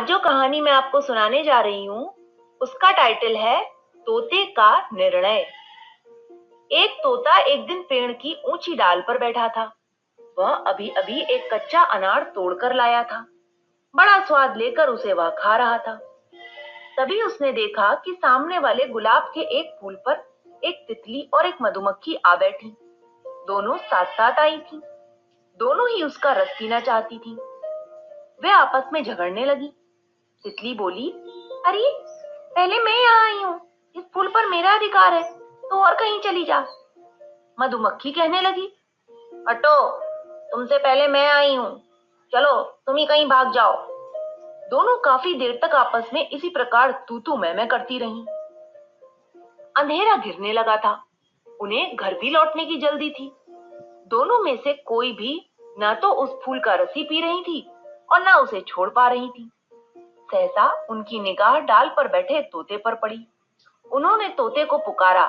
आज जो कहानी मैं आपको सुनाने जा रही हूँ उसका टाइटल है तोते का निर्णय। एक तोता एक दिन पेड़ की ऊंची डाल पर बैठा था। वह अभी अभी एक कच्चा अनार तोड़कर लाया था। बड़ा स्वाद लेकर उसे वह खा रहा था। तभी उसने देखा कि सामने वाले गुलाब के एक फूल पर एक तितली और एक मधुमक्खी आ बैठी। दोनों साथ साथ आई थी। दोनों ही उसका रस पीना चाहती थी। वे आपस में झगड़ने लगी। तितली बोली, अरे पहले मैं यहाँ आई हूँ, इस फूल पर मेरा अधिकार है, तो और कहीं चली जा। मधुमक्खी कहने लगी, हटो, तुमसे पहले मैं आई हूँ, चलो तुम ही कहीं भाग जाओ। दोनों काफी देर तक आपस में इसी प्रकार तू तू मैं करती रहीं। अंधेरा घिरने लगा था। उन्हें घर भी लौटने की जल्दी थी। दोनों में से कोई भी ना तो उस फूल का रस ही पी रही थी और ना उसे छोड़ पा रही थी। सहसा उनकी निगाह डाल पर बैठे तोते पर पड़ी। उन्होंने तोते को पुकारा,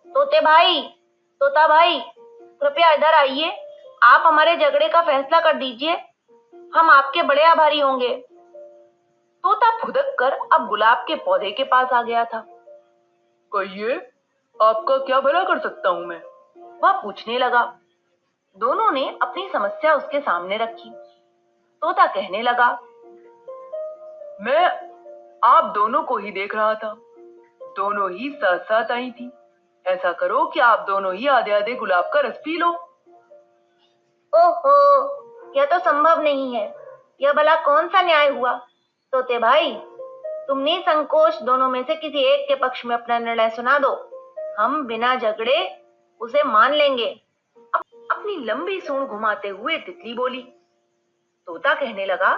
तोता भाई, कृपया इधर आइए। आप हमारे झगड़े का फैसला कर दीजिए, हम आपके बड़े आभारी होंगे। तोता फुदक कर अब गुलाब के पौधे के पास आ गया था। कहिए, आपका क्या भला कर सकता हूँ मैं? वह पूछने लगा। दोनों ने अपनी समस्या उसके सामने रखी। तोता कहने लगा, मैं आप दोनों को ही देख रहा था। दोनों ही साथ साथ आई थी। ऐसा करो कि आप दोनों ही आधे आधे गुलाब का रस पी लो। ओहो, यह तो संभव नहीं है। यह भला कौन सा न्याय हुआ? तोते भाई, तुम निसंकोच दोनों में से किसी एक के पक्ष में अपना निर्णय सुना दो। हम बिना झगड़े उसे मान लेंगे। अपनी लंबी सूंड घुमाते हुए तितली बोली। तोता कहने लगा,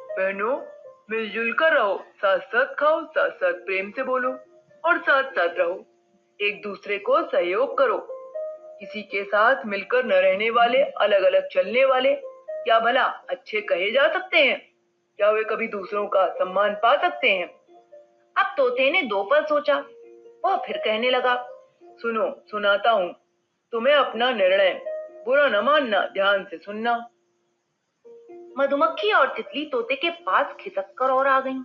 बहनों, मिलजुल कर रहो, साथ साथ खाओ, साथ साथ प्रेम से बोलो और साथ साथ रहो। एक दूसरे को सहयोग करो। किसी के साथ मिलकर न रहने वाले, अलग अलग चलने वाले क्या भला अच्छे कहे जा सकते हैं? क्या वे कभी दूसरों का सम्मान पा सकते हैं? अब तोते ने दो पल सोचा। वह फिर कहने लगा, सुनो, सुनाता हूँ तुम्हें अपना निर्णय। बुरा न मानना, ध्यान से सुनना। मधुमक्खी और तितली तोते के पास खिसक कर और आ गईं।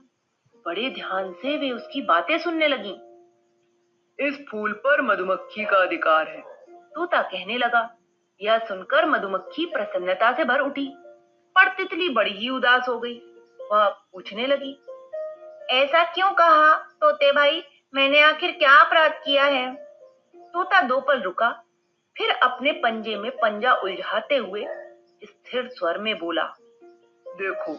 बड़े ध्यान से वे उसकी बातें सुनने लगीं। इस फूल पर मधुमक्खी का अधिकार है, तोता कहने लगा। यह सुनकर मधुमक्खी प्रसन्नता से भर उठी, पर तितली बड़ी ही उदास हो गई। वह पूछने लगी, ऐसा क्यों कहा तोते भाई? मैंने आखिर क्या अपराध किया है? तोता दो पल रुका, फिर अपने पंजे में पंजा उलझाते हुए स्थिर स्वर में बोला, देखो,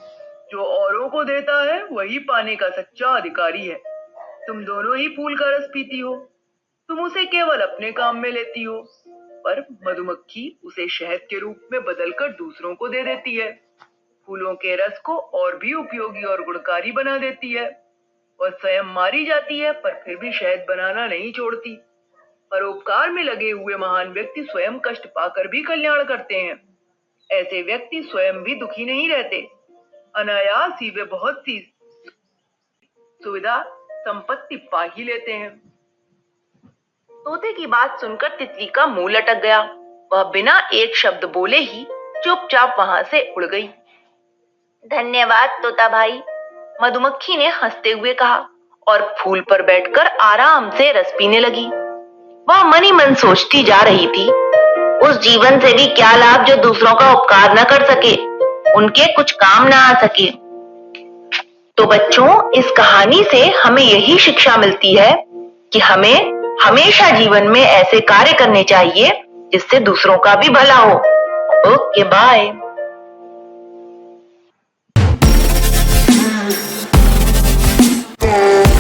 जो औरों को देता है वही पाने का सच्चा अधिकारी है। तुम दोनों ही फूल का रस पीती हो। तुम उसे केवल अपने काम में लेती हो, पर मधुमक्खी उसे शहद के रूप में बदलकर दूसरों को दे देती है। फूलों के रस को और भी उपयोगी और गुणकारी बना देती है। वह स्वयं मारी जाती है, पर फिर भी शहद बनाना नहीं छोड़ती। परोपकार में लगे हुए महान व्यक्ति स्वयं कष्ट पाकर भी कल्याण करते हैं। ऐसे व्यक्ति स्वयं भी दुखी नहीं रहते। अनायास ही वे बहुत सी सुविधा संपत्ति पा ही लेते हैं। तोते की बात सुनकर तितली का मुंह लटक गया। वह बिना एक शब्द बोले ही चुपचाप वहां से उड़ गई। धन्यवाद तोता भाई, मधुमक्खी ने हंसते हुए कहा और फूल पर बैठकर आराम से रस पीने लगी। वह मन ही मन सोचती जा रही थी, उस जीवन से भी क्या लाभ जो दूसरों का उपकार न कर सके, उनके कुछ काम न आ सके। तो बच्चों, इस कहानी से हमें यही शिक्षा मिलती है कि हमें हमेशा जीवन में ऐसे कार्य करने चाहिए जिससे दूसरों का भी भला हो। Okay, bye.